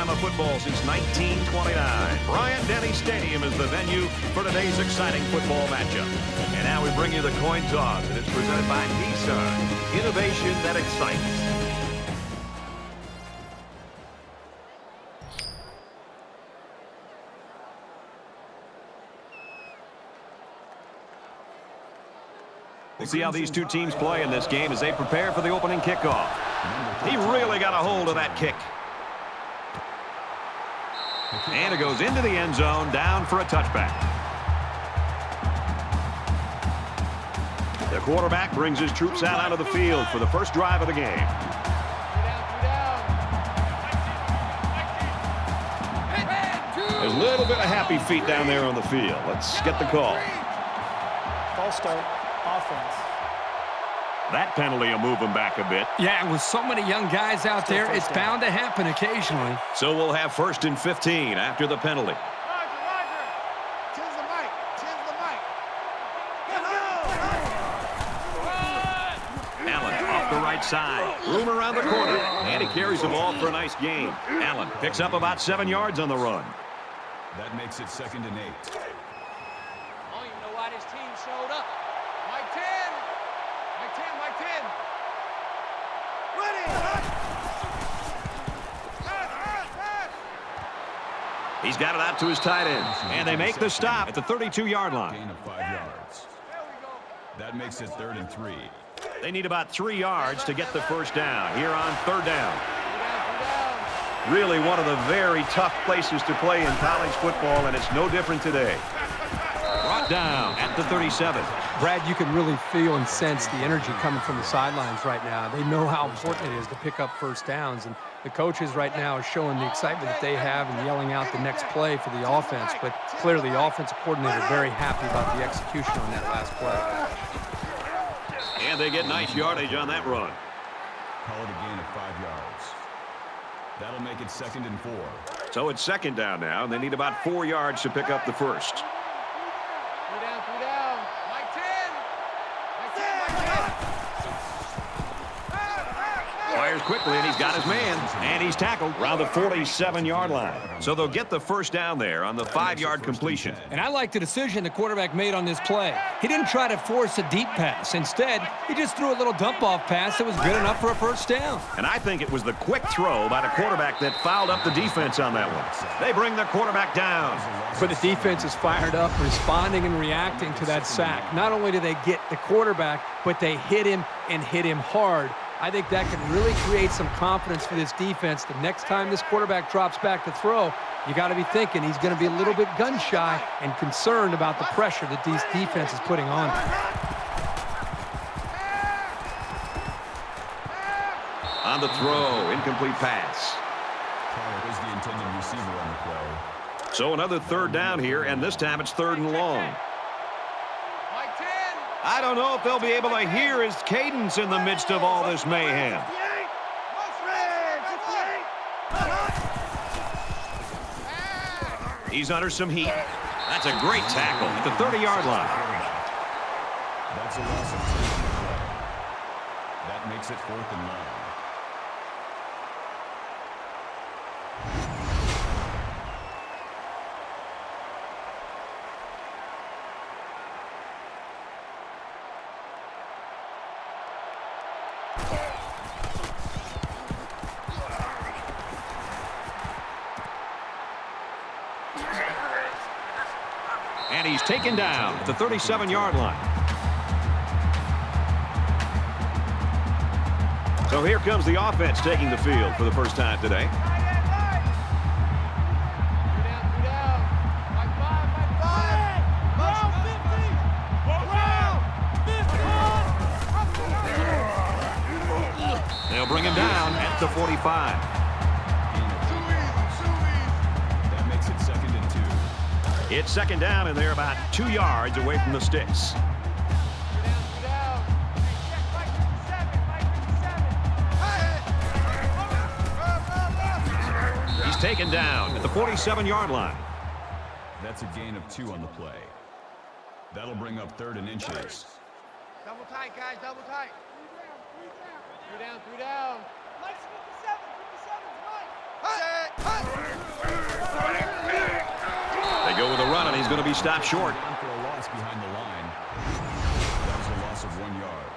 Alabama football since 1929. Bryant-Denny Stadium is the venue for today's exciting football matchup. And now we bring you the coin toss, and it's presented by Nissan. Innovation that excites. We'll see how these two teams play in this game as they prepare for the opening kickoff. He really got a hold of that kick. And it goes into the end zone, down for a touchback. The quarterback brings his troops out onto the field for the first drive of the game. There's a little bit of happy feet down there on the field. Let's get the call. False start. Offense. That penalty will move them back a bit. Yeah, with so many young guys out there, it's bound to happen occasionally. So we'll have 1st and 15 after the penalty. Roger. Tens the mic. Allen off the right side. Room around the corner. And he carries the ball for a nice gain. Allen picks up about 7 yards on the run. That makes it 2nd and 8. I don't even know why this team showed up. Mike 10. Ready. He's got it out to his tight end. And they make the stop at the 32-yard line. Gain of 5 yards. There we go. That makes it 3rd and 3. They need about 3 yards to get the first down here on 3rd down. Really one of the very tough places to play in college football, and it's no different today. Brought down at the 37. Brad, you can really feel and sense the energy coming from the sidelines right now. They know how important it is to pick up first downs, and the coaches right now are showing the excitement that they have and yelling out the next play for the offense. But clearly, the offensive coordinator very happy about the execution on that last play. And they get nice yardage on that run. Call it a gain of 5 yards. That'll make it 2nd and 4. So it's 2nd down now, and they need about 4 yards to pick up the first. 3 down. Mike 10. Fires quickly, and he's got his man. And he's tackled around the 47-yard line. So they'll get the first down there on the 5-yard completion. And I like the decision the quarterback made on this play. He didn't try to force a deep pass. Instead, he just threw a little dump-off pass that was good enough for a first down. And I think it was the quick throw by the quarterback that fouled up the defense on that one. They bring the quarterback down. But the defense is fired up, responding and reacting to that sack. Not only do they get the quarterback, but they hit him and hit him hard. I think that can really create some confidence for this defense. The next time this quarterback drops back to throw, you got to be thinking he's going to be a little bit gun-shy and concerned about the pressure that these defense is putting on him. On the throw, incomplete pass. Carter is the intended receiver on the play. So another 3rd down here, and this time it's 3rd and long. Mike 10. I don't know if they'll be able to hear his cadence in the midst of all this mayhem. He's under some heat. That's a great tackle at the 30-yard line. That's a loss of 2 on the play. That makes it 4th and 9. And he's taken down at the 37-yard line. So here comes the offense taking the field for the first time today. 3 down. Mike 5. Round 50. They'll bring him down at the 45. That makes it 2nd and 2. It's 2nd down, and they're about 2 yards away from the sticks. 3 down. Mike 57. He's taken down at the 47-yard line. That's a gain of 2 on the play. That'll bring up 3rd and inches. Double tight, guys. Double tight. 3 down. Mike's 57. 57's Mike. he's going to be stopped short. For a loss behind the line. That was a loss of 1 yard.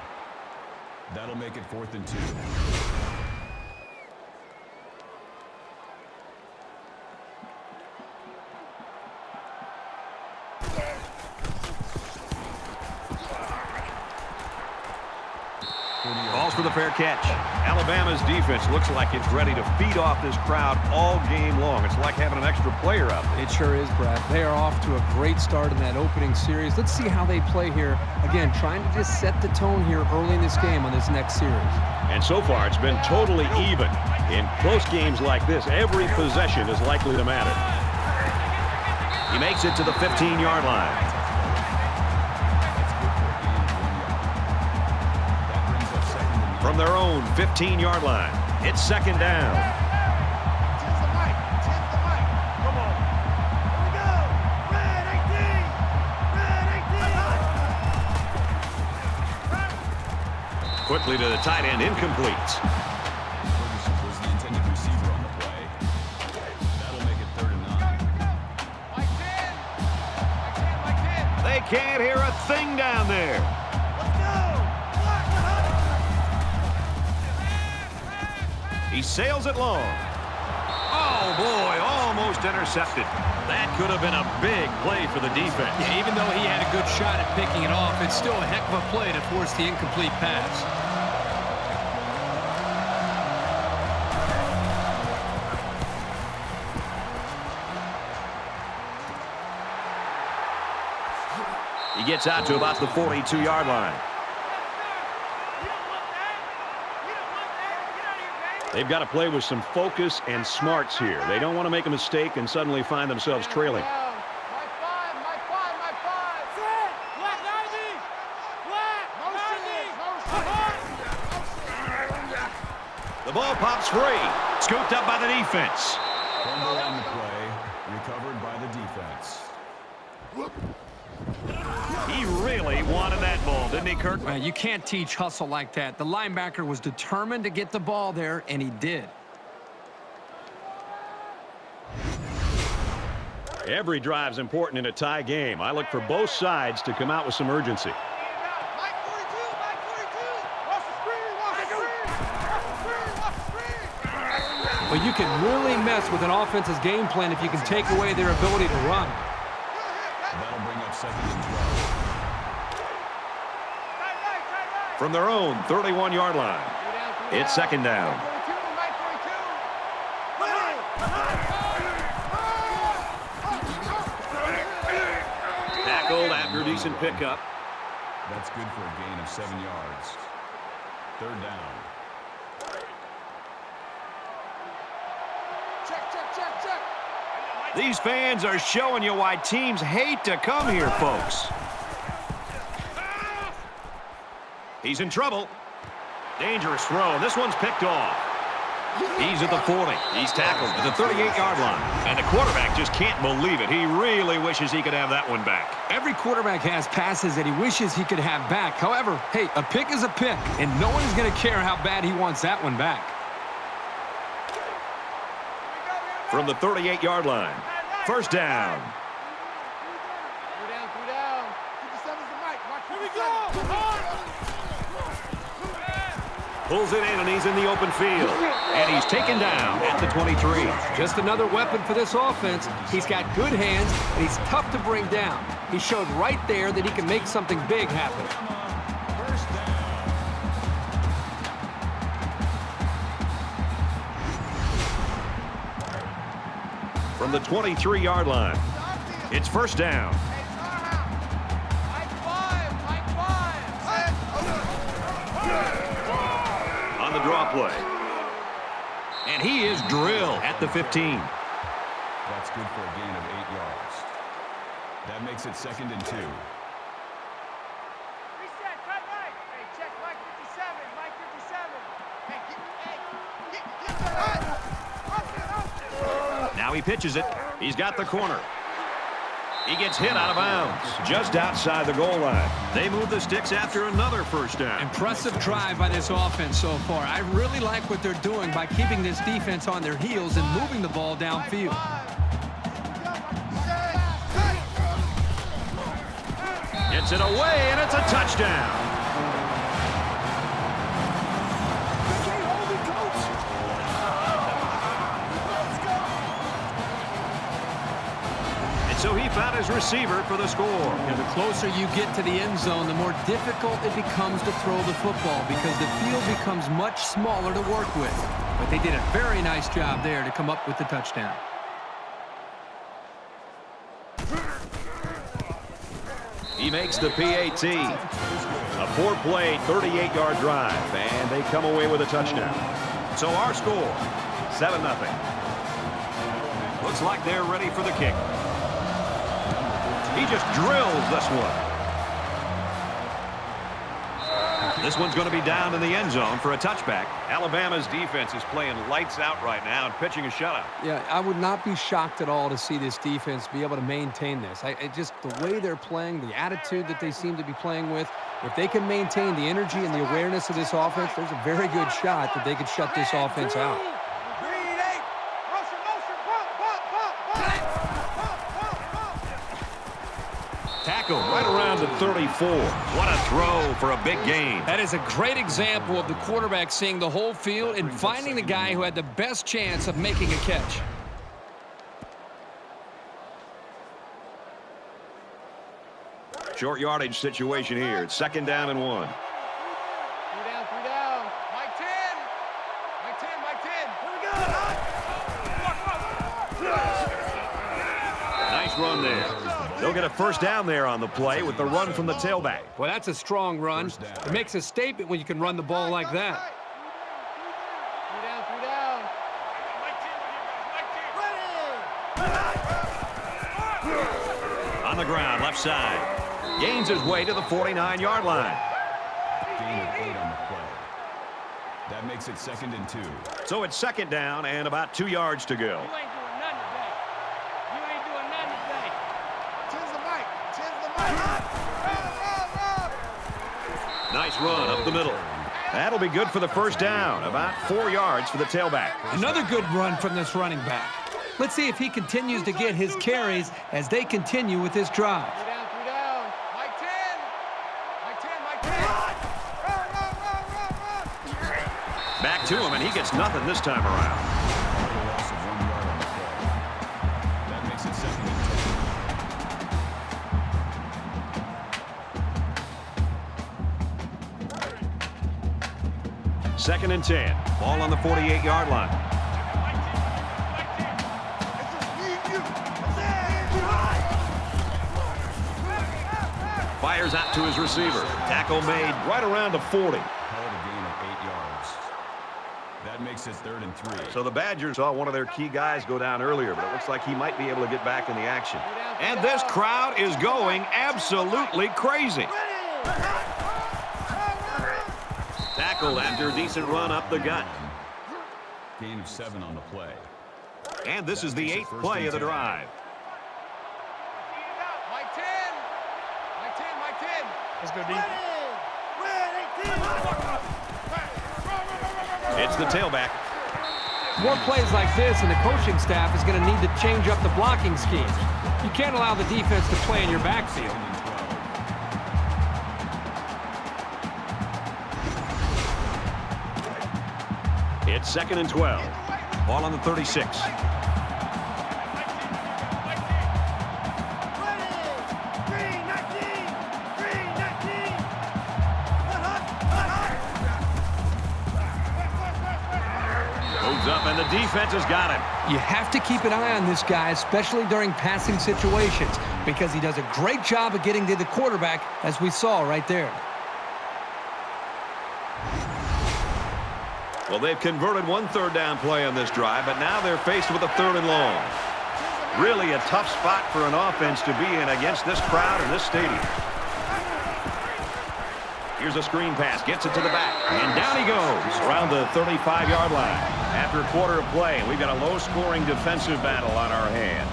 That'll make it 4th and 2. Balls for the fair catch. Alabama's defense looks like it's ready to feed off this crowd all game long. It's like having an extra player out there. It sure is, Brad. They are off to a great start in that opening series. Let's see how they play here. Again, trying to just set the tone here early in this game on this next series. And so far, it's been totally even. In close games like this, every possession is likely to matter. He makes it to the 15-yard line. From their own 15-yard line, it's 2nd down. Quickly to the tight end, incomplete. Ferguson was the intended receiver on the play. That'll make it 3rd and 9. They can't hear a thing down there. He sails it long. Oh, boy, almost intercepted. That could have been a big play for the defense. Yeah, even though he had a good shot at picking it off, it's still a heck of a play to force the incomplete pass. He gets out to about the 42-yard line. They've got to play with some focus and smarts here. They don't want to make a mistake and suddenly find themselves trailing. The ball pops free. Scooped up by the defense. Fumble on the play. Recovered by the defense. He really wanted that ball, didn't he, Kirk? Well, you can't teach hustle like that. The linebacker was determined to get the ball there, and he did. Every drive's important in a tie game. I look for both sides to come out with some urgency. Well, you can really mess with an offense's game plan if you can take away their ability to run. That'll bring up 2nd and 12. From their own 31-yard line, it's 2nd down. Tackled after a decent pickup. That's good for a gain of 7 yards. 3rd down. These fans are showing you why teams hate to come here, folks. He's in trouble. Dangerous throw. This one's picked off. He's at the 40. He's tackled at the 38-yard line. And the quarterback just can't believe it. He really wishes he could have that one back. Every quarterback has passes that he wishes he could have back. However, hey, a pick is a pick, and no one is going to care how bad he wants that one back. From the 38-yard line, 1st down. Pulls it in, and he's in the open field. And he's taken down at the 23. Just another weapon for this offense. He's got good hands, and he's tough to bring down. He showed right there that he can make something big happen. From the 23-yard line, it's 1st down. On the draw play. And he is drilled at the 15. That's good for a gain of 8 yards. That makes it 2nd and 2. Now he pitches it. He's got the corner. He gets hit out of bounds just outside the goal line. They move the sticks after another 1st down. Impressive drive by this offense so far. I really like what they're doing by keeping this defense on their heels and moving the ball downfield. Gets it away, and it's a touchdown. So he found his receiver for the score. Yeah, the closer you get to the end zone, the more difficult it becomes to throw the football because the field becomes much smaller to work with. But they did a very nice job there to come up with the touchdown. He makes the PAT. A 4-play, 38-yard drive, and they come away with a touchdown. So our score, 7-0. Looks like they're ready for the kick. He just drills this one. This one's going to be down in the end zone for a touchback. Alabama's defense is playing lights out right now and pitching a shutout. Yeah, I would not be shocked at all to see this defense be able to maintain this. Just the way they're playing, the attitude that they seem to be playing with, if they can maintain the energy and the awareness of this offense, there's a very good shot that they could shut this offense out. Tackle right around the 34. What a throw for a big gain. That is a great example of the quarterback seeing the whole field and finding the guy who had the best chance of making a catch. Short yardage situation here. It's 2nd down and 1. 3 down. Mike 10. Mike 10, Mike 10. Nice run there. They'll get a 1st down there on the play with the run from the tailback. Well, that's a strong run. It makes a statement when you can run the ball like that. 3 down. On the ground, left side. Gains his way to the 49-yard line. Gain of 8 on the play. That makes it 2nd and 2. So it's 2nd down and about 2 yards to go. You ain't doing nothing today. You ain't doing nothing today. Tens the mic. Nice run up the middle. That'll be good for the 1st down. About 4 yards for the tailback. Another good run from this running back. Let's see if he continues to get his carries as they continue with this drive. 3 down. Mike 10. Mike 10, Mike 10. Back to him, and he gets nothing this time around. A loss of 1 yard on the play. That makes it 2nd and 10. 2nd and 10. Ball on the 48-yard line. Fires out to his receiver. Tackle made right around the 40. Held a gain of 8 yards. That makes it 3rd and 3. So the Badgers saw one of their key guys go down earlier, but it looks like he might be able to get back in the action. And this crowd is going absolutely crazy. Tackled after a decent run up the gut. Gain of 7 on the play. And this is the 8th play of the drive. Mike 10. Mike 10, Mike 10. Let's go deep. It's the tailback. More plays like this, and the coaching staff is going to need to change up the blocking scheme. You can't allow the defense to play in your backfield. It's 2nd and 12. Ball on the 36. Moves up, and the defense has got him. You have to keep an eye on this guy, especially during passing situations, because he does a great job of getting to the quarterback, as we saw right there. Well, they've converted one 3rd down play on this drive, but now they're faced with a 3rd and long. Really a tough spot for an offense to be in against this crowd in this stadium. Here's a screen pass, gets it to the back, and down he goes around the 35-yard line. After a quarter of play, we've got a low-scoring defensive battle on our hands.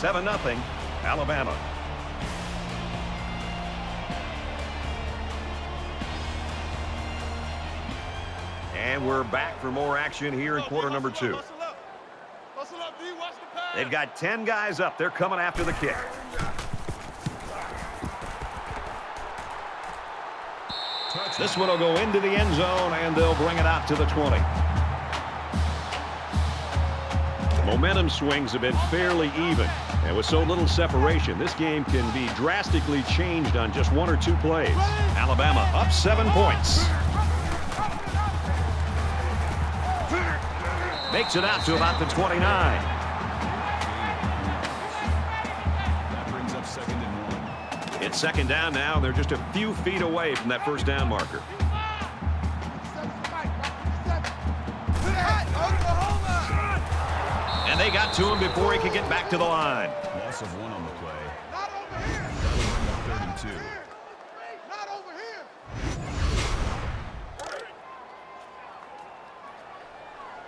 7-0, Alabama. And we're back for more action here in quarter number 2. They've got 10 guys up. They're coming after the kick. This one will go into the end zone, and they'll bring it out to the 20. The momentum swings have been fairly even. And with so little separation, this game can be drastically changed on just one or two plays. Alabama up 7 points. Makes it out to about the 29. That brings up 2nd and 1. It's 2nd down now. They're just a few feet away from that first down marker. And they got to him before he could get back to the line. Loss of 1 on the play. That'll bring up 3rd and 2. Not over here.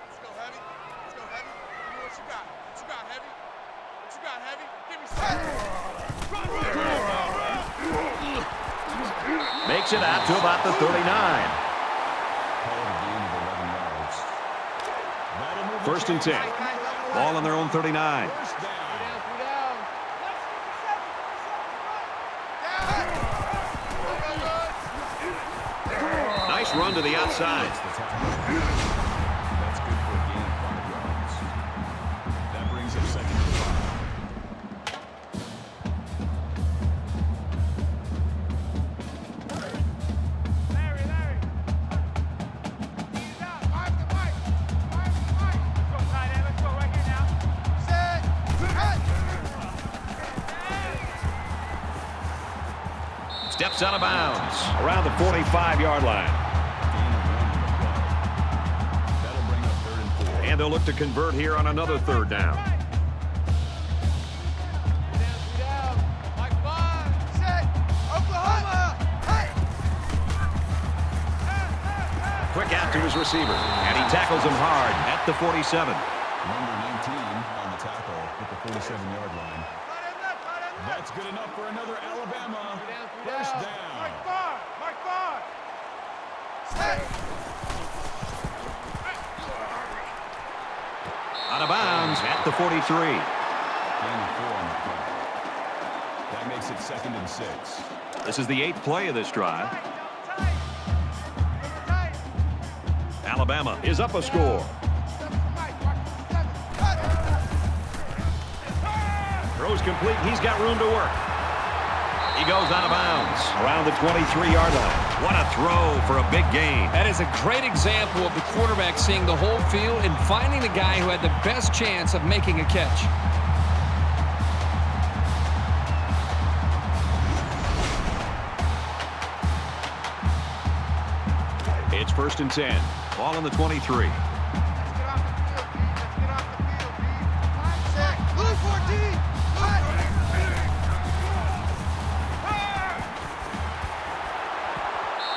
Let's go, Heavy. Let's go, Heavy. Give me what you got. What you got, Heavy? What you got, Heavy? Give me something. Makes it out to about the 39. Call it a gain of 11 yards. That'll move 1st and 10. Ball on their own 39. First down. Nice run to the outside. That's good for a gain of 5 yards. That brings up 2nd and 5. Larry. Ease out. Mark the mic. Let's go, tight end. Let's go right here now. Set. Steps out of bounds around the 45-yard line. Gain of 1 on the play. That'll bring up 3rd and 4. And they'll look to convert here on another 3rd down. Down. Mike Bond. Set. Oklahoma. Hey. Quick out to his receiver. And he tackles him hard at the 47. Number 19 on the tackle at the 47-yard line. That's good enough for another Alabama first down. Mike Bond. Set. Out of bounds at the 43. Gain of 4 on the play. That makes it 2nd and 6. This is the 8th play of this drive. Alabama is up a score. Throws complete. He's got room to work. He goes out of bounds around the 23-yard line. What a throw for a big gain. That is a great example of the quarterback seeing the whole field and finding the guy who had the best chance of making a catch. It's 1st and 10. Ball on the 23.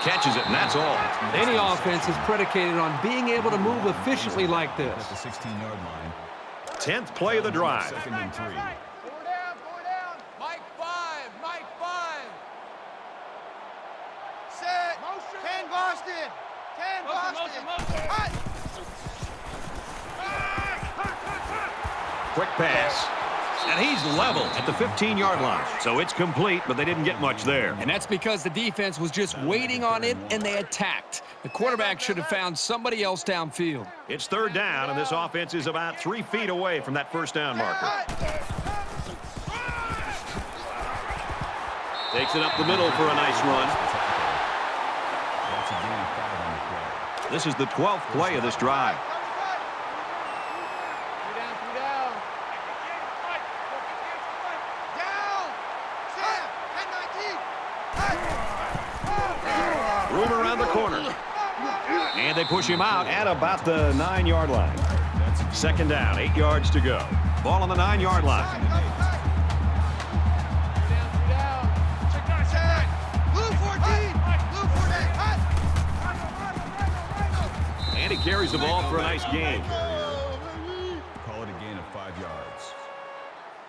Catches it, and that's all. Any offense is predicated on being able to move efficiently like At this. the 16-yard line. 10th play of the drive. 2nd and 3. Four down. Mike 5. Set. Motion. 10 Boston. 10 Boston. Quick pass. And he's level at the 15-yard line. So it's complete, but they didn't get much there. And that's because the defense was just waiting on it, and they attacked. The quarterback should have found somebody else downfield. It's 3rd down, and this offense is about 3 feet away from that first down marker. Takes it up the middle for a nice run. That's a gain of 5 on the play. This is the 12th play of this drive. Room around the corner. And they push him out at about the 9-yard line. 2nd down, 8 yards to go. Ball on the 9-yard line. And he carries the ball for a nice gain. Call it a gain of 5 yards.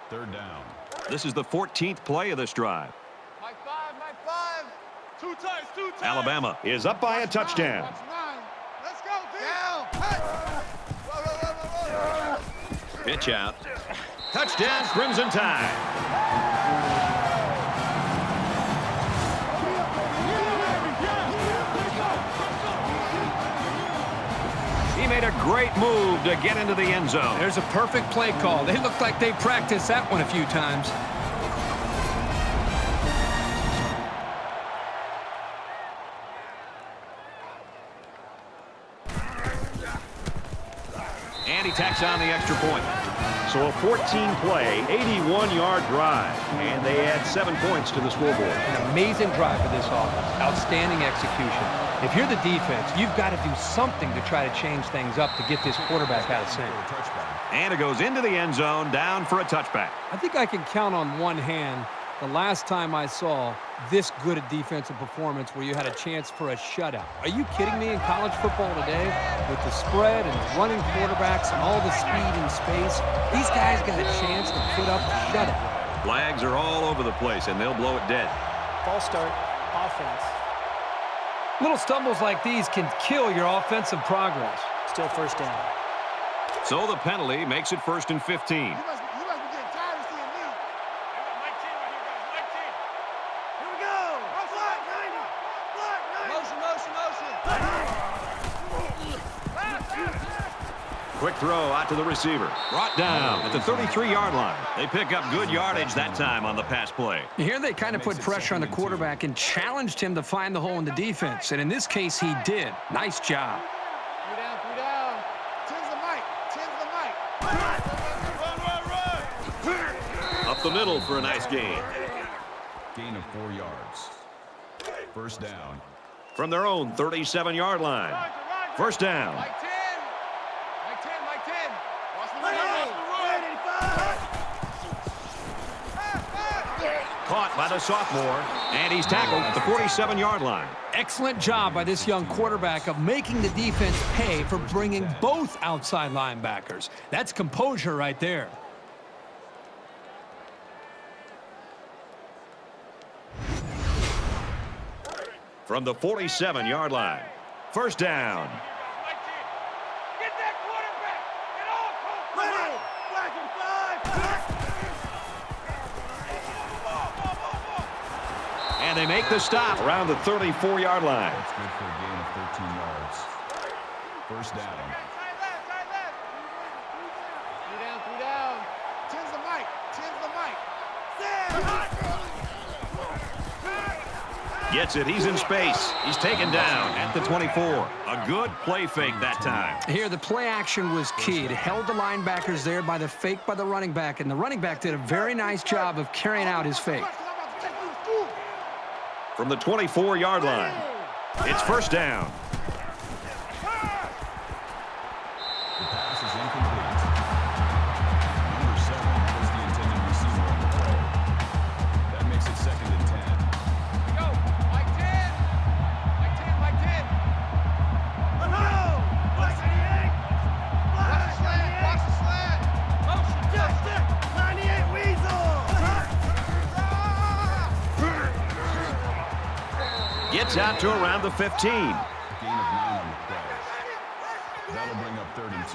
3rd down. This is the 14th play of this drive. Mike 5. 2 times. Alabama is up by a touchdown. Watch 9. Let's go, down. Pitch out. Touchdown, Crimson Tide. made a great move to get into the end zone. There's a perfect play call. They look like they practiced that one a few times. And he tacks on the extra point. So a 14-play, 81-yard drive. And they add 7 points to the scoreboard. An amazing drive for this offense. Outstanding execution. If you're the defense, you've got to do something to try to change things up to get this quarterback out of sync. And it goes into the end zone, down for a touchback. I think I can count on one hand the last time I saw this good a defensive performance where you had a chance for a shutout. Are you kidding me? In college football today, with the spread and running quarterbacks and all the speed and space, these guys got a chance to put up a shutout. Flags are all over the place, and they'll blow it dead. False start, offense. Little stumbles like these can kill your offensive progress. Still first down. So the penalty makes it 1st and 15. You must be getting tired of seeing me. Mike team right here, guys. Mike team. Here we go. Block 90. Block 90. Motion. Quick throw out to the receiver. Brought down at the 33-yard line. They pick up good yardage that time on the pass play. Here they kind of put pressure on the quarterback and challenged him to find the hole in the defense. And in this case, he did. Nice job. 3 down. 10's the mic. 10's the mic. Run. Up the middle for a nice gain. Gain of 4 yards. First down. From their own 37-yard line. First down. Mike 10. Mike 10. Watch the run. Caught by the sophomore, and he's tackled at the 47-yard line. Excellent job by this young quarterback of making the defense pay for bringing both outside linebackers. That's composure right there. From the 47-yard line. First down. Get that quarterback. Get all ready. Black and 5. And they make the stop around the 34-yard line. That's good for a gain of 13 yards. First down. Tight left. 3 down. 10's the mic. 10's the mic. Gets it. He's in space. He's taken down at the 24. A good play fake that time. Here, the play action was key. It held the linebackers there by the fake by the running back, and the running back did a very nice job of carrying out his fake. From the 24-yard line, it's first down. The pass is incomplete. Number 7 was the intended receiver on the play. That makes it 2nd and 10. Go. Mike 10. Mike 10. Let's go. Watch the slant. Motion. Just it. 98 Weasel. Gets out to around the 15. Gain of 9 on the play. That'll bring up 3rd and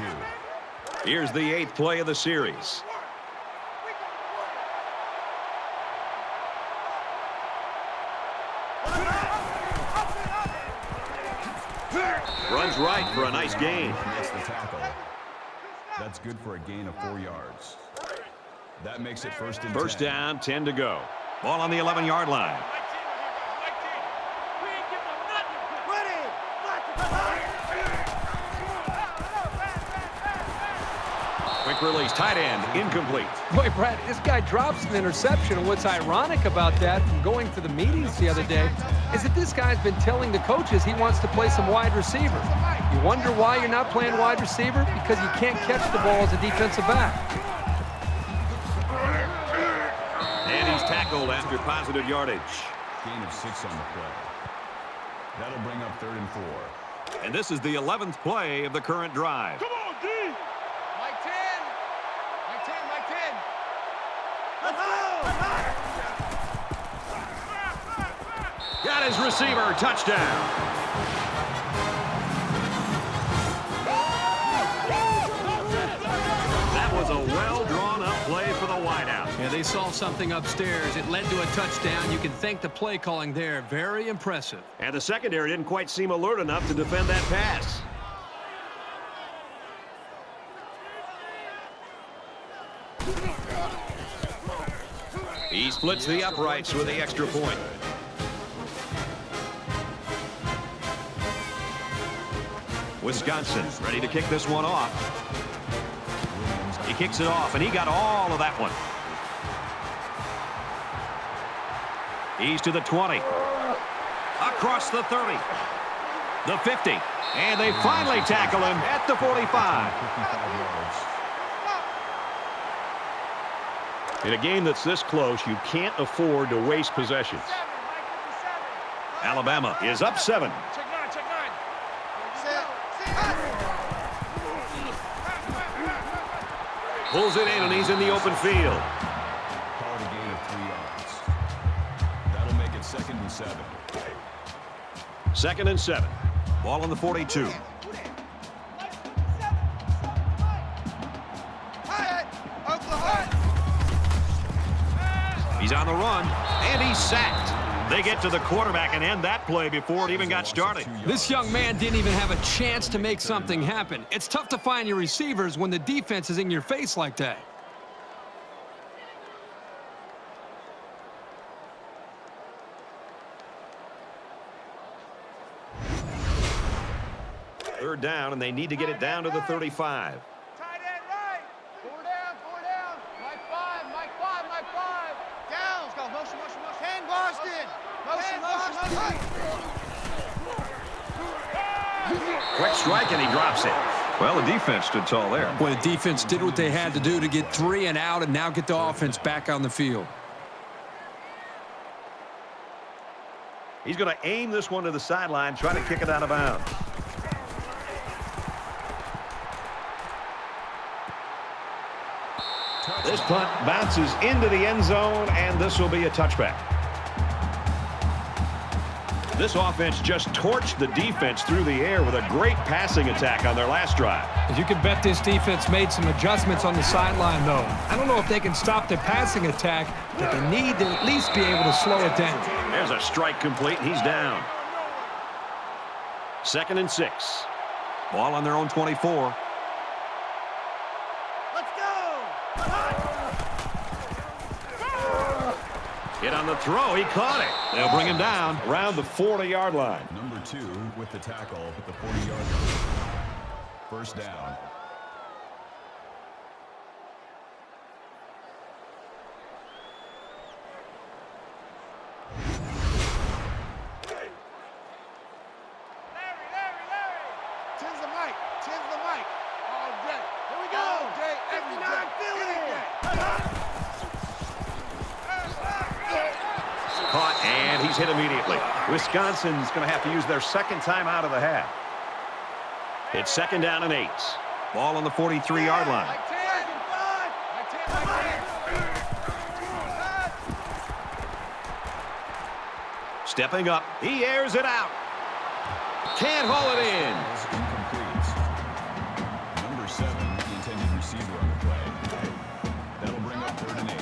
2. Here's the 8th play of the series. Runs right for a nice gain. Makes the tackle. That's good for a gain of 4 yards. That makes it 1st and 10. First down, 10 to go. Ball on the 11-yard line. Quick release, tight end, incomplete. Boy, Brad, this guy drops an interception, and what's ironic about that from going to the meetings the other day is that this guy's been telling the coaches he wants to play some wide receiver. You wonder why you're not playing wide receiver? Because you can't catch the ball as a defensive back. And he's tackled after positive yardage. Gain of 6 on the play. That'll bring up 3rd and 4. And this is the 11th play of the current drive. Come on, D. Mike 10. Mike 10. Mike 10. Let's go. Got his receiver, touchdown. That was a well-drawn-up play for the wideout. Yeah, they saw something upstairs. It led to a touchdown. You can thank the play calling there. Very impressive. And the secondary didn't quite seem alert enough to defend that pass. He splits the uprights with the extra point. Wisconsin ready to kick this one off. He kicks it off, and he got all of that one. He's to the 20. Across the 30. The 50. And they finally tackle him at the 45. In a game that's this close, you can't afford to waste possessions. Alabama is up 7. Check 9, check 9. Pulls it in, and he's in the open field. Call it a gain of 3 yards. That'll make it 2nd and 7. 2nd and 7. Ball on the 42. He's on the run, and he's sacked. They get to the quarterback and end that play before it even got started. This young man didn't even have a chance to make something happen. It's tough to find your receivers when the defense is in your face like that. Third down, and they need to get it down to the 35. Tight end right. 4 down, 4 down. Mike 5, Mike 5, Mike 5. Down. Let's go. Motion, motion, motion. Ken Boston. Motion, motion, motion. Quick strike, and he drops it. Well, the defense stood tall there. Boy, the defense did what they had to do to get 3 and out and now get the offense back on the field. He's going to aim this one to the sideline, try to kick it out of bounds. This punt bounces into the end zone, and this will be a touchback. This offense just torched the defense through the air with a great passing attack on their last drive. You can bet this defense made some adjustments on the sideline, though. I don't know if they can stop the passing attack, but they need to at least be able to slow it down. There's a strike complete, and he's down. 2nd and 6. Ball on their own 24. Hit on the throw. He caught it. They'll bring him down around the 40-yard line. Number 2 with the tackle at the 40-yard line. First down. Larry. Tens the mic. All day. Here we go. All day, every day. Caught, and he's hit immediately. Wisconsin's going to have to use their second time out of the half. It's 2nd down and 8. Ball on the 43-yard line. Mike 10. Mike 10. Stepping up. He airs it out. Can't haul it in. It's incomplete. Number 7, the intended receiver on the play. That'll bring up 3rd and 8.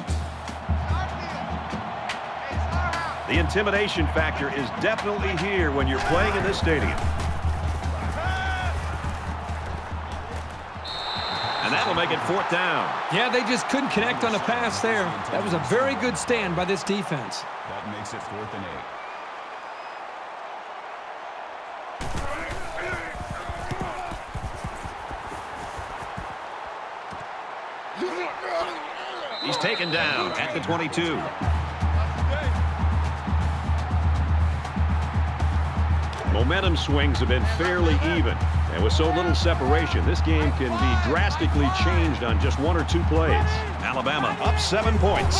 The intimidation factor is definitely here when you're playing in this stadium. And that'll make it 4th down. Yeah, they just couldn't connect on the pass there. That was a very good stand by this defense. That makes it 4th and 8. He's taken down at the 22. Momentum swings have been fairly even. And with so little separation, this game can be drastically changed on just 1 or 2 plays. Alabama up 7 points.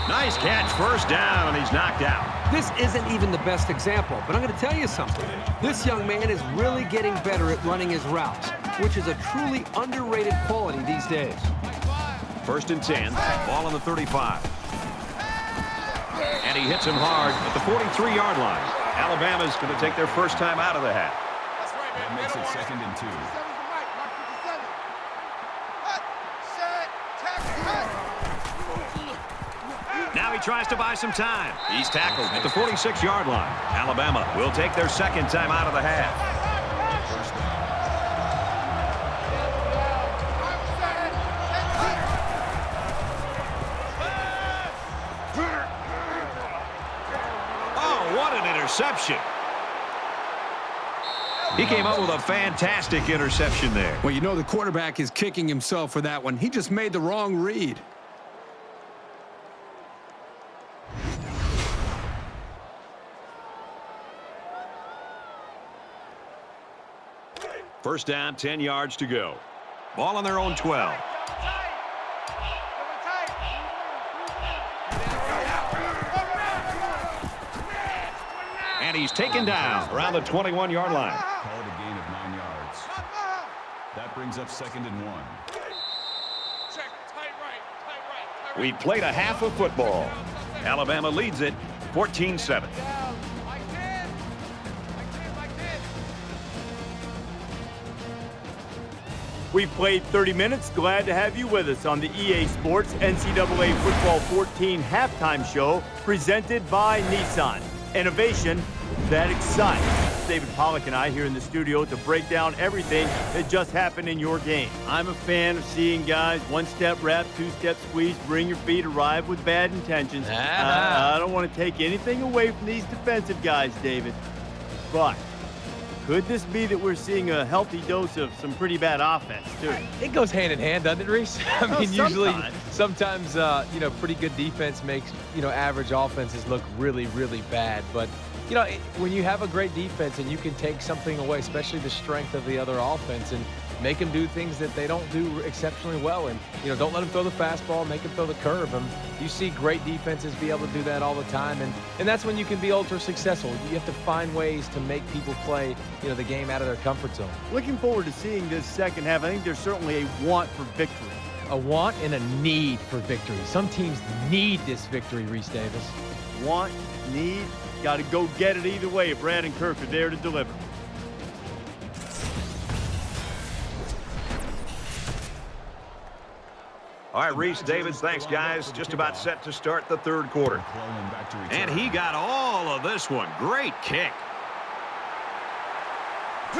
Nice catch, first down, and he's knocked out. This isn't even the best example, but I'm going to tell you something. This young man is really getting better at running his routes, which is a truly underrated quality these days. 1st and 10, ball on the 35. And he hits him hard at the 43-yard line. Alabama's going to take their first time out of the half. That makes it 2nd and 2. Now he tries to buy some time. He's tackled at the 46-yard line. Alabama will take their second time out of the half. First down. interception. He came up with a fantastic interception there. Well, you know the quarterback is kicking himself for that one. He just made the wrong read. First down, 10 yards to go. Ball on their own 12. And he's taken down around the 21-yard line. Call it a gain of 9 yards. That brings up 2nd and 1. We've played a half of football. Alabama leads it 14-7. We've played 30 minutes. Glad to have you with us on the EA Sports NCAA Football 14 halftime show presented by Nissan. Innovation that excites. David Pollack and I here in the studio to break down everything that just happened in your game. I'm a fan of seeing guys one-step wrap, two-step squeeze, bring your feet, arrive with bad intentions. I don't want to take anything away from these defensive guys, David, but could this be that we're seeing a healthy dose of some pretty bad offense, too? It goes hand in hand, doesn't it, Reese? I mean, sometimes, pretty good defense makes, average offenses look really, really bad. But, when you have a great defense and you can take something away, especially the strength of the other offense, and make them do things that they don't do exceptionally well. And, don't let them throw the fastball, make them throw the curve. And you see great defenses be able to do that all the time. And that's when you can be ultra successful. You have to find ways to make people play, the game out of their comfort zone. Looking forward to seeing this second half. I think there's certainly a want for victory. A want and a need for victory. Some teams need this victory, Reese Davis. Want, need, got to go get it either way if Brad and Kirk are there to deliver. All right, Reese, David, thanks, guys. Just about set to start the third quarter. And he got all of this one. Great kick.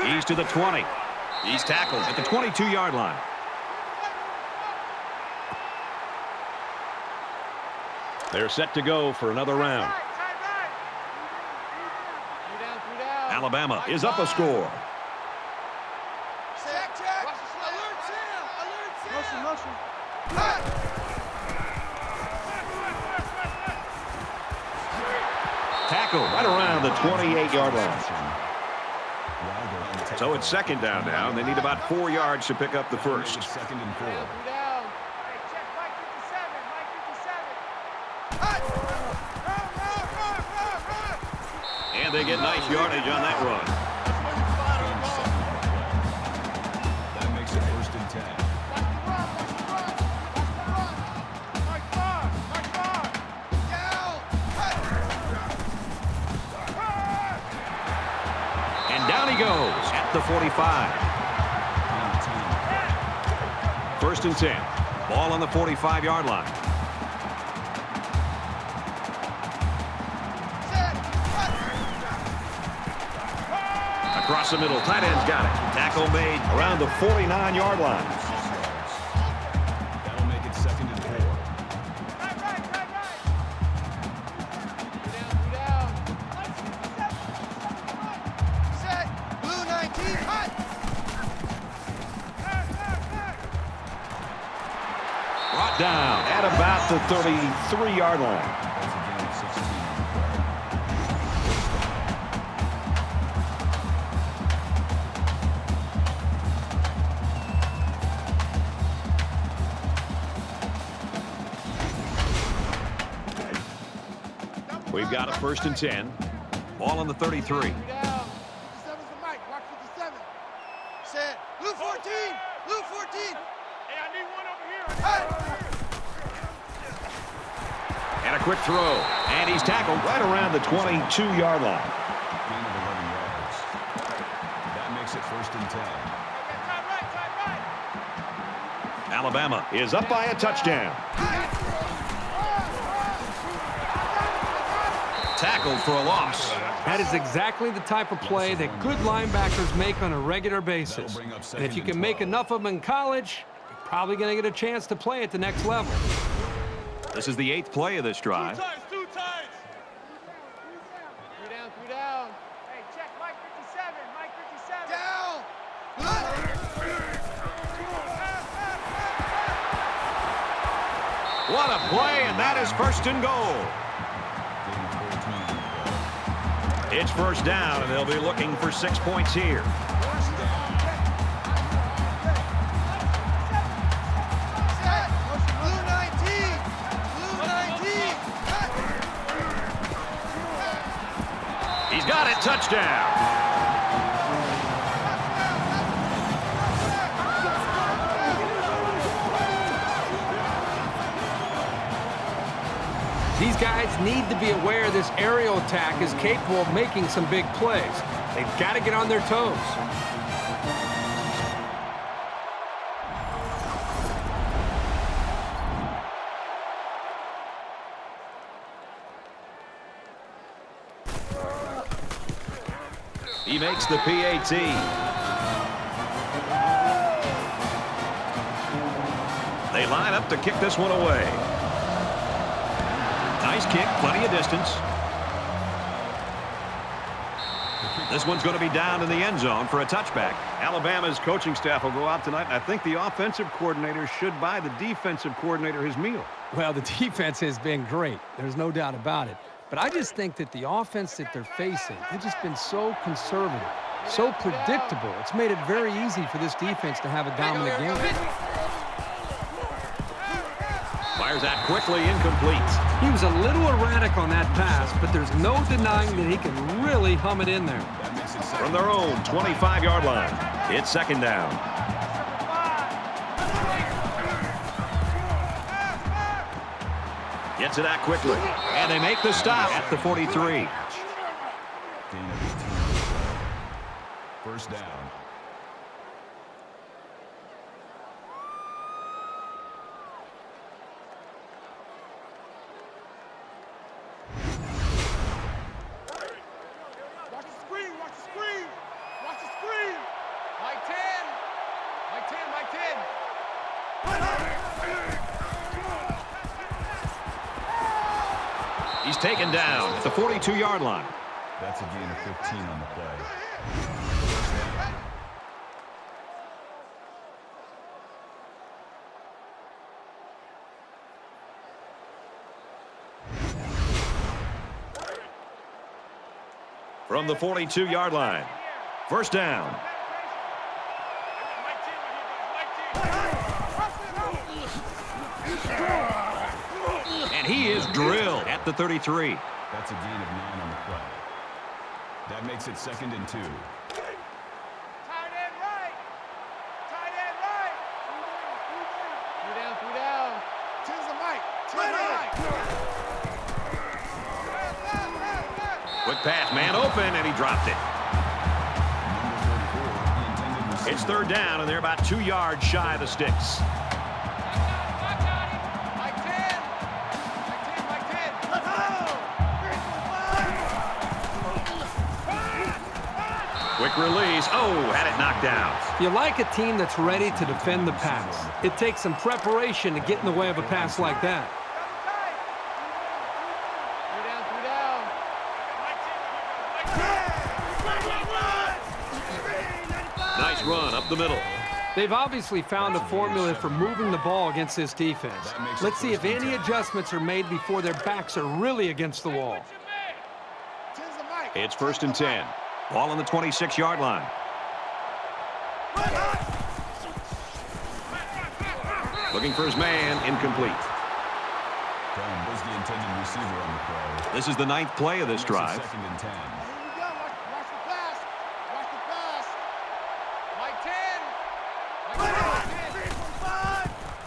He's to the 20. He's tackled at the 22-yard line. They're set to go for another round. Alabama is up a score. Tackle right around the 28-yard line. So it's second down now, and they need about 4 yards to pick up the first. 2nd and 4. And they get nice yardage on that run. That makes it 1st and 10. And down he goes at the 45. 1st and 10. Ball on the 45-yard line. Across the middle, tight end's got it. Tackle made around the 49-yard line. That'll make it 2nd and 4. Set. Blue 19, hot. Brought down at about the 33-yard line. That's a gain of 16 on the play. We've got a 1st and 10. Ball on the 33. 57's the mic. Watch 57. Set. Blue 14. Blue 14. Hey, I need one over here. And a quick throw. And he's tackled right around the 22-yard line. Gain of 11 yards. That makes it 1st and 10. Alabama is up by a touchdown. Tackled for a loss. That is exactly the type of play that good linebackers make on a regular basis. And if you can make enough of them in college, you're probably going to get a chance to play at the next level. This is the 8th play of this drive. Two times. 3 down, 3 down. What a play, and that is first and goal. It's first down, and they'll be looking for 6 points here. Blue 19. Blue 19. He's got it. Touchdown. These guys need to be aware this aerial attack is capable of making some big plays. They've got to get on their toes. He makes the PAT. They line up to kick this one away. Nice kick, plenty of distance. This one's going to be down in the end zone for a touchback. Alabama's coaching staff will go out tonight, and I think the offensive coordinator should buy the defensive coordinator his meal. Well, the defense has been great. There's no doubt about it. But I just think that the offense that they're facing, they've just been so conservative, so predictable. It's made it very easy for this defense to have a dominant game. Fires that quickly, incomplete. He was a little erratic on that pass, but there's no denying that he can really hum it in there. From their own 25-yard line, it's second down. Gets it out quickly, and they make the stop at the 43. First down. Watch the screen. Watch the screen. Watch the screen. Mike 10. Mike 10. Mike 10. He's taken down at the 42-yard line. That's a gain of 15 on the play. From the 42-yard line, first down. And he is drilled at the 33. That's a gain of 9 on the play. That makes it second and 2. Tight end right. Tight end right. 3 down. 3 down. 10's the Mike. 10's the Mike. Quick pass, man open, and he dropped it. Number 34, the intended receiver. It's third down, and they're about 2 yards shy of the sticks. Mike 10. Mike 10. Mike 10. Quick release. Oh, had it knocked out. You like a team that's ready to defend the pass. It takes some preparation to get in the way of a pass like that. 3 down. Nice run up the middle. They've obviously found a formula for moving the ball against this defense. Let's see if any adjustments are made before their backs are really against the wall. 10's the Mike. It's first and 10. Ball on the 26-yard line. Looking for his man, incomplete. Brown was the intended receiver on the play. This is the 9th play of this Makes it drive. second and 10. Here we go. Watch the pass. Watch the pass. Mike 10. Mike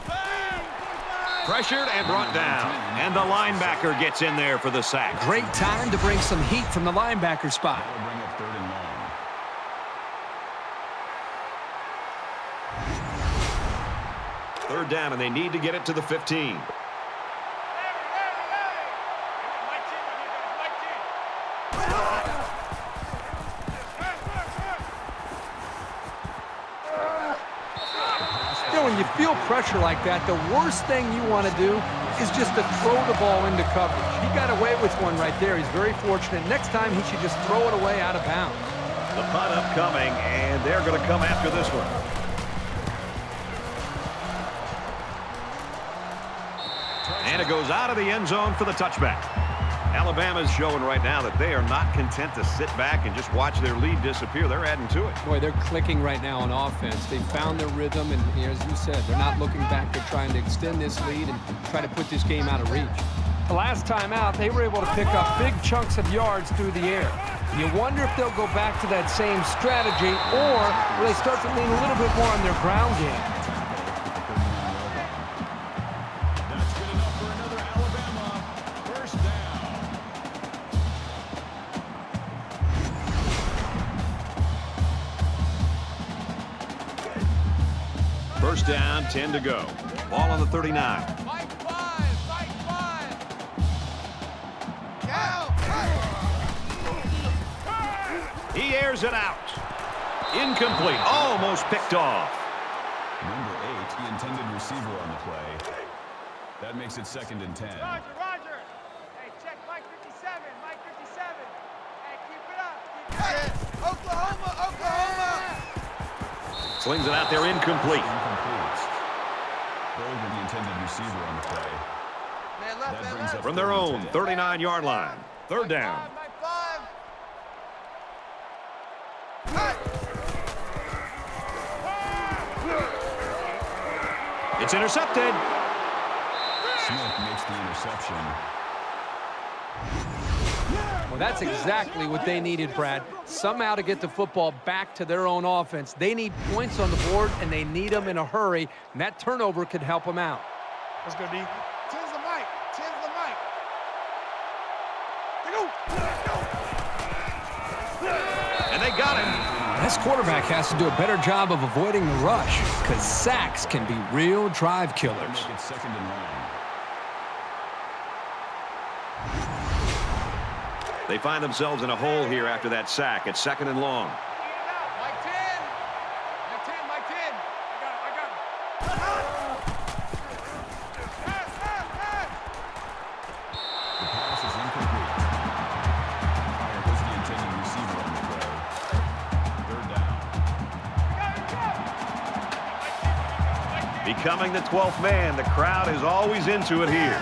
10. Pressured and brought down. And the linebacker gets in there for the sack. Great time to bring some heat from the linebacker spot. That'll bring up third and long. Third down, and they need to get it to the 15. When you feel pressure like that, the worst thing you want to do is just to throw the ball into coverage. He got away with one right there. He's very fortunate. Next time, he should just throw it away out of bounds. The punt upcoming, and they're going to come after this one. it goes out of the end zone for the touchback. Alabama's showing right now that they are not content to sit back and just watch their lead disappear. They're adding to it. Boy, they're clicking right now on offense. They found their rhythm, and as you said, they're not looking back. They're trying to extend this lead and try to put this game out of reach. The last time out, they were able to pick up big chunks of yards through the air. You wonder if they'll go back to that same strategy, or will they start to lean a little bit more on their ground game? That's good enough for another Alabama first down. First down, 10 to go. Ball on the 39. Mike 5, Mike 5. Down. He airs it out. Incomplete. Almost picked off. Number 8, the intended receiver on the play. That makes it 2nd and 10. Roger. Hey, check Mike 57, Mike 57. Hey, keep it up. Keep it up. Oklahoma. Slings it out there, incomplete. Incomplete. Golden, the intended receiver on the play. Man left, That brings up From their 3rd own and 10. 39-yard line. Third down. Mike 5. It's intercepted. Smith makes the interception. Well, that's exactly what they needed, Brad. Somehow to get the football back to their own offense. They need points on the board, and they need them in a hurry, and that turnover could help them out. Let's go, D. 10's the mic. 10's the mic. And they got him. This quarterback has to do a better job of avoiding the rush, because sacks can be real drive killers. Make it 2nd and long. They find themselves in a hole here after that sack. It's 2nd and long. Mike 10. Mike 10, Mike 10. I got The pass is incomplete. Fire was the intended receiver on the play. 3rd down. Becoming the 12th man. The crowd is always into it here.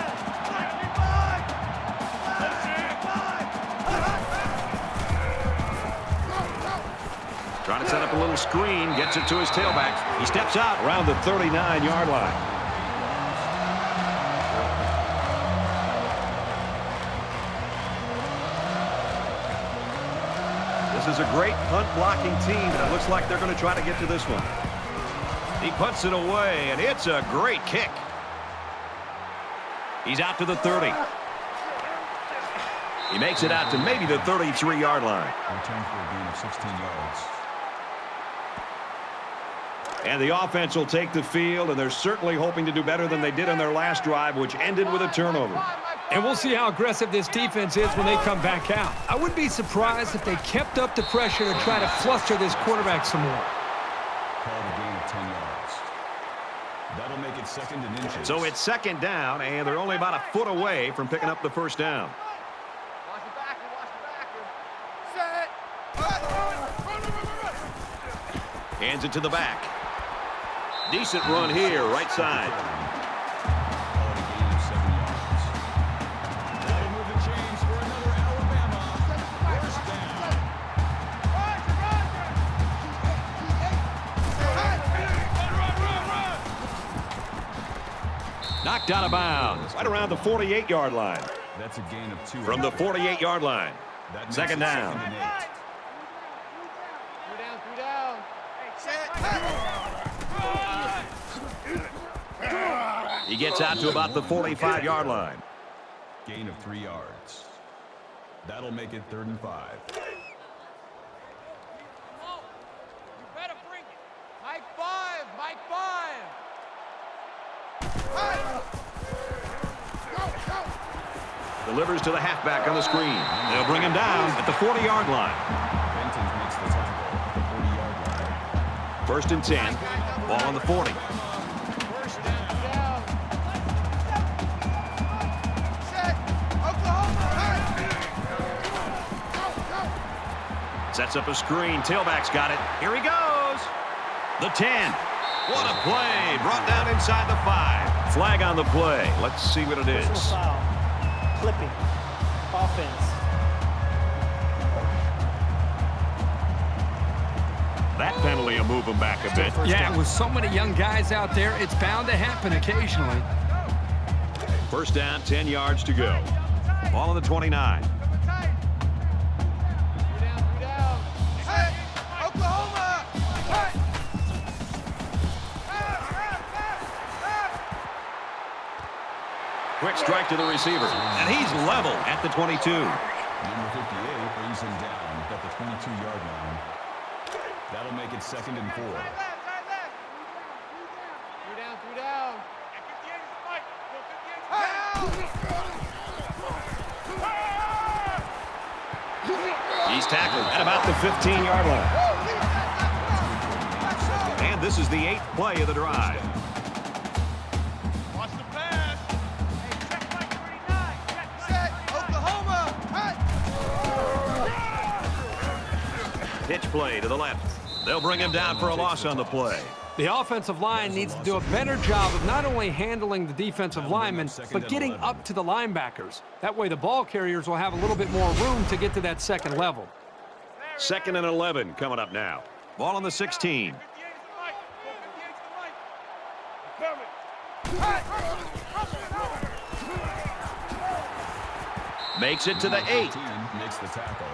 Trying to set up a little screen. Gets it to his tailback. He steps out around the 39-yard line. This is a great punt blocking team, and it looks like they're going to try to get to this one. He punts it away, and it's a great kick. He's out to the 30. He makes it out to maybe the 33-yard line. Return for a gain of 16 yards. And the offense will take the field, and they're certainly hoping to do better than they did on their last drive, which ended with a turnover. And we'll see how aggressive this defense is when they come back out. I wouldn't be surprised if they kept up the pressure to try to fluster this quarterback some more. Called a gain of 10 yards. That'll make it 2nd and inches. So it's 2nd down, and they're only about a foot away from picking up the first down. Watch the backer, watch the backer. Set. Hands it to the back. Decent run here, right side. Called a gain of 7 yards. That'll move the chains for another Alabama first down. Knocked out of bounds, right around the 48-yard line. That's a gain of 2. From the 48-yard line. That makes 2nd it down. 2nd and 8. 3 down. Hey, set. He gets out to about the 45-yard line. Gain of 3 yards. That'll make it 3rd and 5. You better bring it. Mike 5, Mike 5. Delivers to the halfback on the screen. They'll bring him down at the 40-yard line. Benton makes the tackle at the 40-yard line. 1st and 10. Ball on the 40. First down. Set. Oklahoma. Sets up a screen. Tailback's got it. Here he goes. The 10. What a play. Brought down inside the 5. Flag on the play. Let's see what it is. Personal foul. Clipping. Offense. That penalty will move them back a bit. Yeah, with so many young guys out there, it's bound to happen occasionally. First down, 10 yards to go. Ball on the 29. Oklahoma! Quick strike to the receiver. And he's level at the 22. Number 58 brings him down at the 22-yard line. That'll make it 2nd and 4. 3 down. He's tackled at about the 15-yard line. And this is the 8th play of the drive. Watch the pass. Set. Oklahoma. Pitch play to the left. They'll bring him down for a loss on the play. The offensive line needs to do a better job of not only handling the defensive linemen, but getting up to the linebackers. That way the ball carriers will have a little bit more room to get to that second level. 2nd and 11 coming up now. Ball on the 16. Makes it to the 8. Makes the tackle.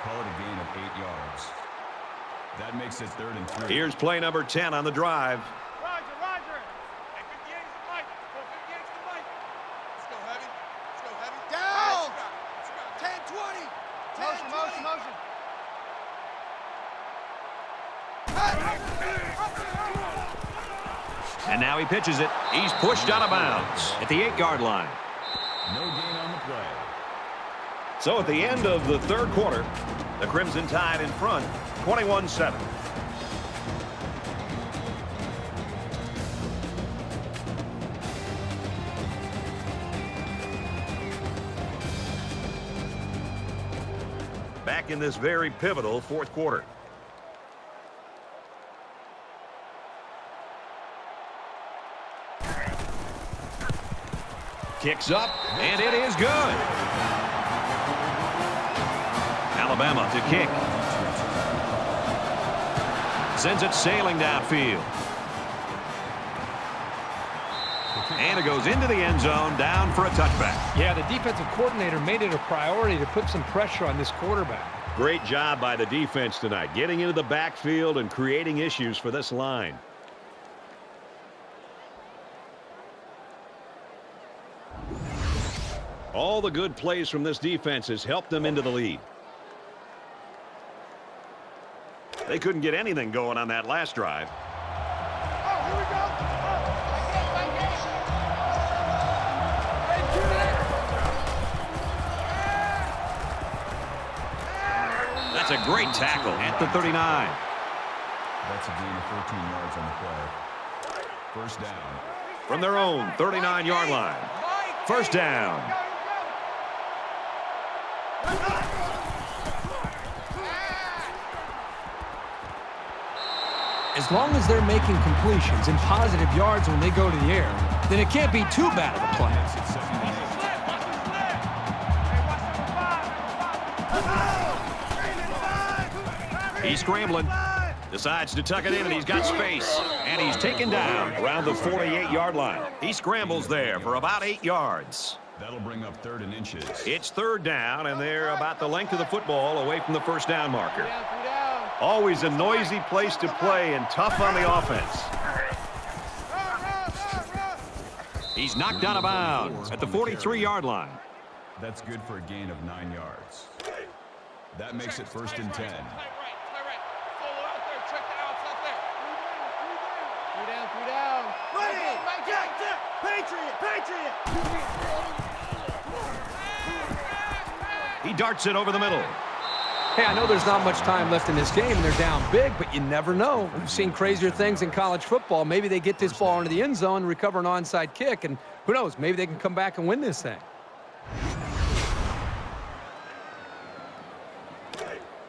Call it a gain of 8 yards. That makes it 3rd and 3. Here's play number 10 on the drive. Roger. Hey, 58's the mic. 58's the mic. Let's go heavy. Down. 10-20. Motion. And now he pitches it. He's pushed out of bounds at the 8-yard line. No gain on the play. So at the end of the 3rd quarter, the Crimson Tide in front, 21-7. Back in this very pivotal 4th quarter. Kicks up, and it is good. Alabama to kick. Sends it sailing downfield. And it goes into the end zone, down for a touchback. Yeah, the defensive coordinator made it a priority to put some pressure on this quarterback. Great job by the defense tonight, getting into the backfield and creating issues for this line. All the good plays from this defense has helped them into the lead. They couldn't get anything going on that last drive. Oh, here we go. That's a great tackle at the 39. That's a gain of 14 yards on the play. First down. From their own 39-yard line. First down. As long as they're making completions and positive yards when they go to the air, then it can't be too bad of a play. Makes it 2nd and 8. He's scrambling. Decides to tuck it in, and he's got space. And he's taken down around the 48-yard line. He scrambles there for about 8 yards. That'll bring up 3rd and inches. It's 3rd down, and they're about the length of the football away from the first down marker. Always a noisy place to play and tough on the offense. He's knocked out of bounds at the 43-yard line. That's good for a gain of 9 yards. That makes it 1st and 10. Three down. Ready. Patriot. He darts it over the middle. Hey, I know there's not much time left in this game, and they're down big, but you never know. We've seen crazier things in college football. Maybe they get this ball into the end zone, recover an onside kick, and who knows, maybe they can come back and win this thing.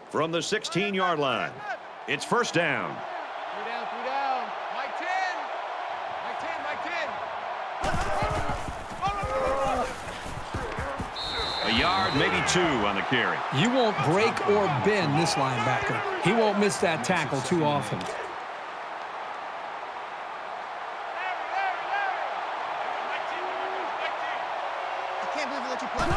From the 16-yard line, it's first down. Three down. yard, maybe 2 on the carry. You won't break or bend this linebacker. He won't miss that tackle too often. I can't believe we let you play.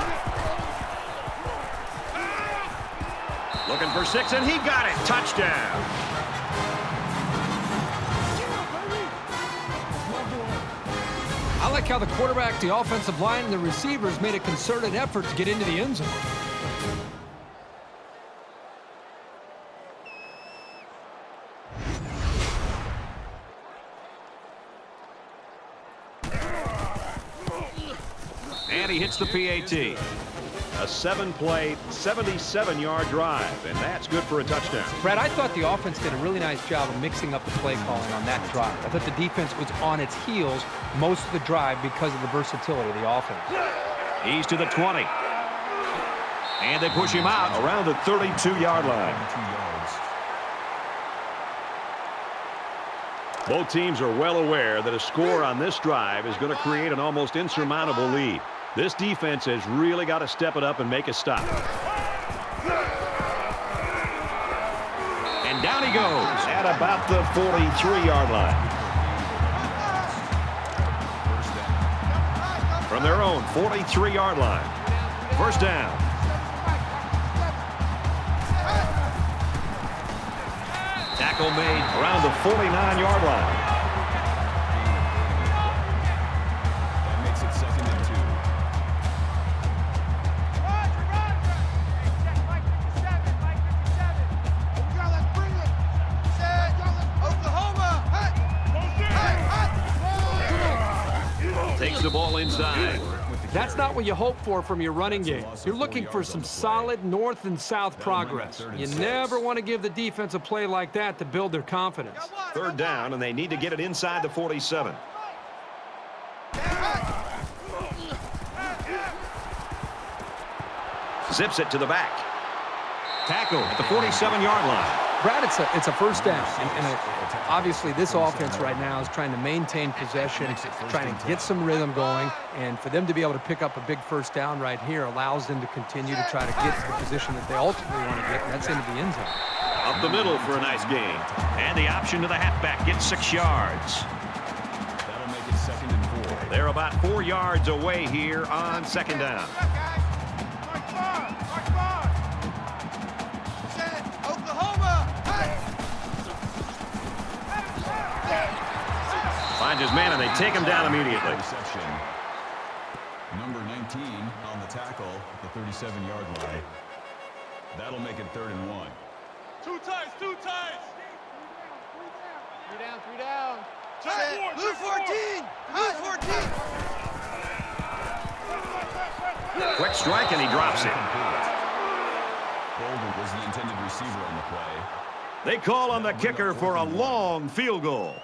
Looking for 6, and he got it. Touchdown. I like how the quarterback, the offensive line, and the receivers made a concerted effort to get into the end zone. And he hits the PAT. A 7-play, 77-yard drive, and that's good for a touchdown. Brad, I thought the offense did a really nice job of mixing up the play calling on that drive. I thought the defense was on its heels most of the drive because of the versatility of the offense. He's to the 20. And they push him out around the 32-yard line. Both teams are well aware that a score on this drive is going to create an almost insurmountable lead. This defense has really got to step it up and make a stop. And down he goes at about the 43-yard line. From their own 43-yard line. First down. Tackle made around the 49-yard line. That makes it 2nd and 2. Takes the ball inside. That's not what you hope for from your running game. You're looking for some solid north and south progress. You never want to give the defense a play like that to build their confidence. Third down, and they need to get it inside the 47. Zips it to the back. Tackle at the 47-yard line. Brad, it's a first down. And obviously this offense right now is trying to maintain possession, trying to get some rhythm going. And for them to be able to pick up a big first down right here allows them to continue to try to get to the position that they ultimately want to get, and that's into the end zone. Up the middle for a nice gain. And the option to the halfback gets 6 yards. That'll make it 2nd and 4. They're about 4 yards away here on second down. Finds his man, and they take him down immediately. Reception. Number 19 on the tackle at the 37-yard line. That'll make it 3rd and 1. 2 tights, 2 tights. 3 down. Blue 14. Blue 14. Quick strike, and he drops it. Golden was the intended receiver on the play. They call on the kicker for a long field goal.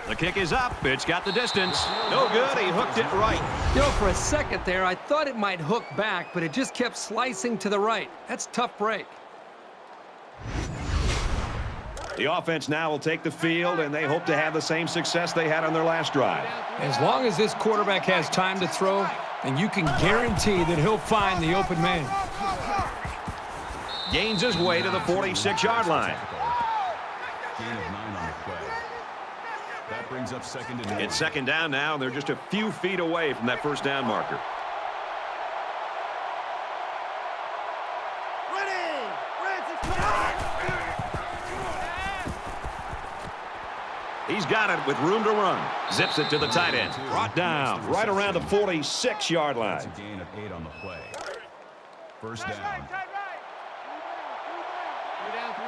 The kick is up. It's got the distance. No good. He hooked it right. You know, for a second there, I thought it might hook back, but it just kept slicing to the right. That's a tough break. The offense now will take the field, and they hope to have the same success they had on their last drive. As long as this quarterback has time to throw, then you can guarantee that he'll find the open man. Gains his way to the 46-yard line. Gain of 9 on the play. That brings up 2nd and 1. It's second down now, and they're just a few feet away from that first down marker. He's got it with room to run. Zips it to the tight end. Brought down right around the 46-yard line. That's a gain of 8 on the play. First down. 3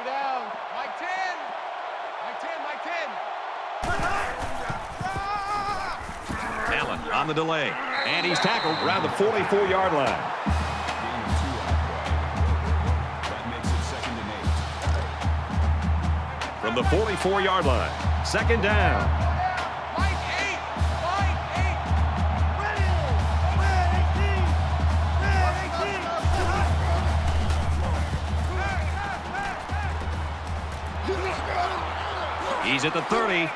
down. Mike 10. Mike 10. Allen on the delay. And he's tackled around the 44-yard line. Gain of 2 on the play. That makes it 2nd and 8. From the 44-yard line. Second down. Mike 8. Mike 8. Ready. Red 18. Red 18. He's at the 30.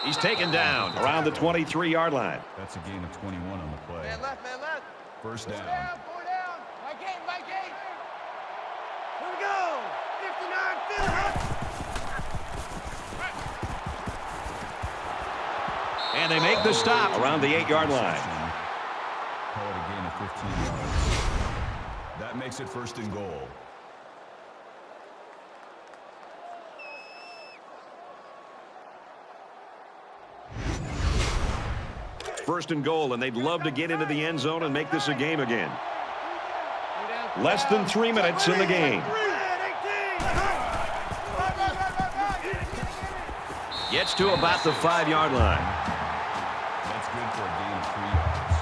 He's taken down around the 23-yard line. That's a gain of 21 on the play. Man left, man left. First down. Four down. My gate, my gate. Here we go. 59, fill it. And they make the stop around the 8-yard line. Call it a gain of 15 yards. That makes it first and goal. First and goal, and they'd love to get into the end zone and make this a game again. Less than 3 minutes in the game. Gets to about the 5-yard line. That's good for a gain of 3 yards.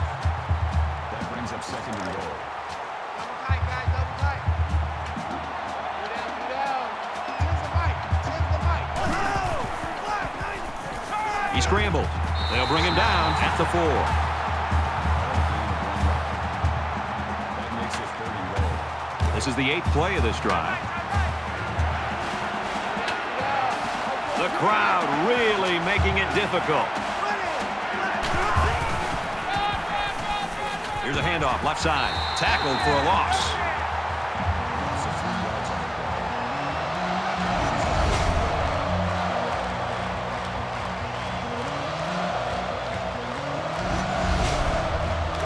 That brings up second and goal. Double tight, guys, double tight. Two down. Change the mic. He scrambled. They'll bring him down at the 4. That makes it third and goal. This is the 8th play of this drive. The crowd really making it difficult. Here's a handoff, left side. Tackled for a loss.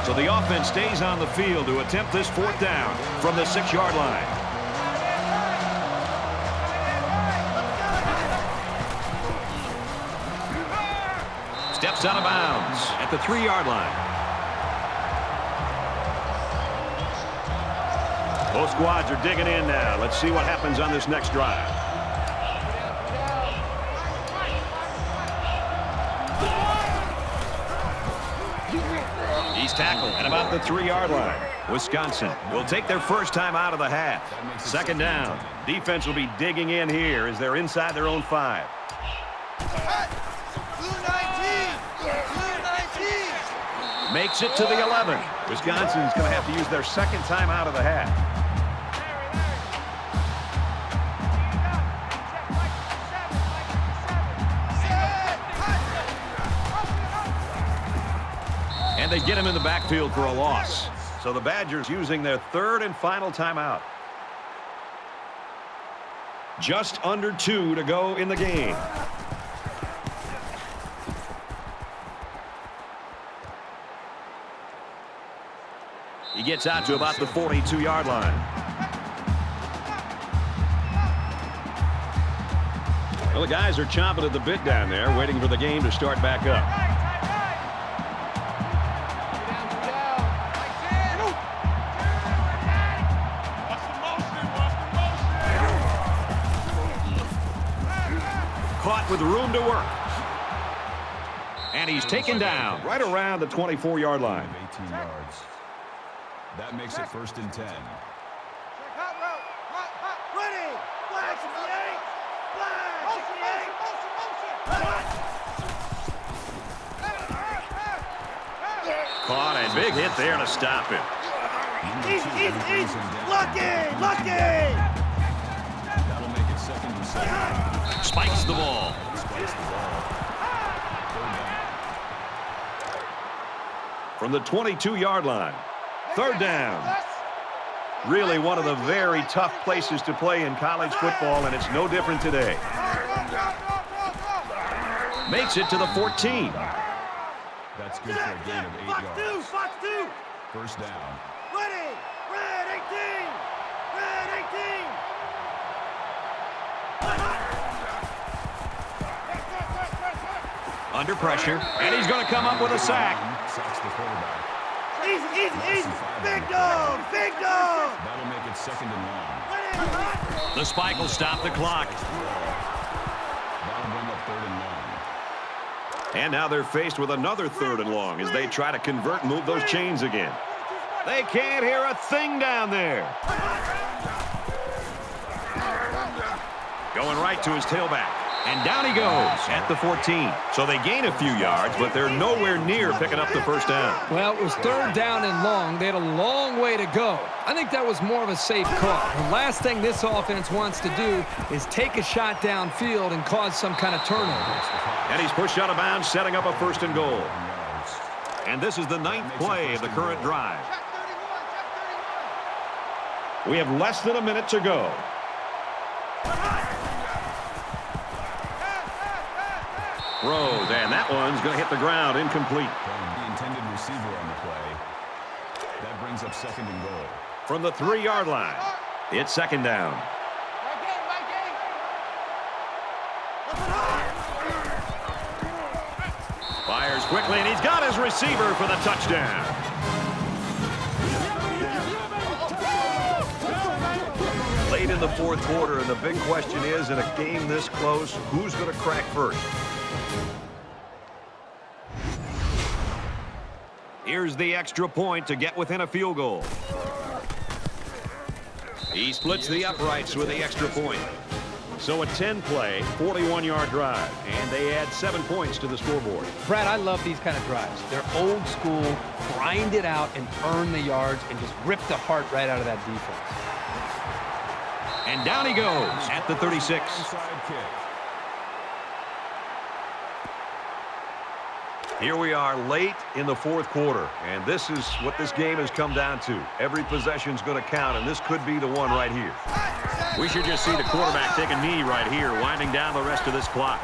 So the offense stays on the field to attempt this 4th down from the 6-yard line. Steps out of bounds at the 3-yard line. Both squads are digging in now. Let's see what happens on this next drive. He's tackled at about the 3-yard line. Wisconsin will take their first time out of the half. Second down. Defense will be digging in here as they're inside their own 5. Blue 19. Blue 19. Makes it to the 11. Wisconsin's going to have to use their second time out of the half. And they get him in the backfield for a loss. So the Badgers using their 3rd and final timeout. Just under 2 to go in the game. He gets out to about the 42-yard line. Well, the guys are chomping at the bit down there, waiting for the game to start back up. Caught with room to work. And he's taken down right around the 24-yard line. 18 yards. That makes it first and 10. Hot route. Hot. Ready. Flag 68. Caught a big hit there to stop him. Easy. Lucky. That'll make it second and 7. Spikes the ball. From the 22-yard line. Third down. Really one of the very tough places to play in college football, and it's no different today. Makes it to the 14. That's good for a gain of 8 yards. Fox 2. First down. Ready. Red 18. Red 18. Under pressure, and he's going to come up with a sack. Sacks the quarterback. Easy. Big dog. That'll make it second and long. The spike will stop the clock. That'll bring up third and long. And now they're faced with another 3rd and long as they try to convert and move those chains again. They can't hear a thing down there. Going right to his tailback. And down he goes at the 14. So they gain a few yards, but they're nowhere near picking up the first down. Well, it was third down and long. They had a long way to go. I think that was more of a safe call. The last thing this offense wants to do is take a shot downfield and cause some kind of turnover. And he's pushed out of bounds, setting up a first and goal. And this is the 9th play of the current drive. We have less than a minute to go. Throws, and that one's going to hit the ground, incomplete. The intended receiver on the play. That brings up second and goal. From the 3-yard line, it's second down. Fires quickly, and he's got his receiver for the touchdown. Late in the fourth quarter, and the big question is, in a game this close, who's going to crack first? Here's the extra point to get within a field goal. He splits the uprights with the extra point. So a 10-play, 41-yard drive, and they add 7 points to the scoreboard. Brad, I love these kind of drives. They're old school, grind it out and earn the yards and just rip the heart right out of that defense. And down he goes at the 36. Here we are late in the fourth quarter, and this is what this game has come down to. Every possession's going to count, and this could be the one right here. We should just see the quarterback take a knee right here, winding down the rest of this clock.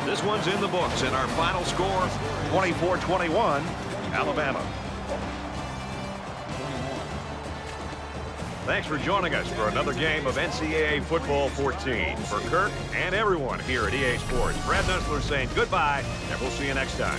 This one's in the books, and our final score, 24-21, Alabama. Thanks for joining us for another game of NCAA Football 14. For Kirk and everyone here at EA Sports, Brad Nessler saying goodbye, and we'll see you next time.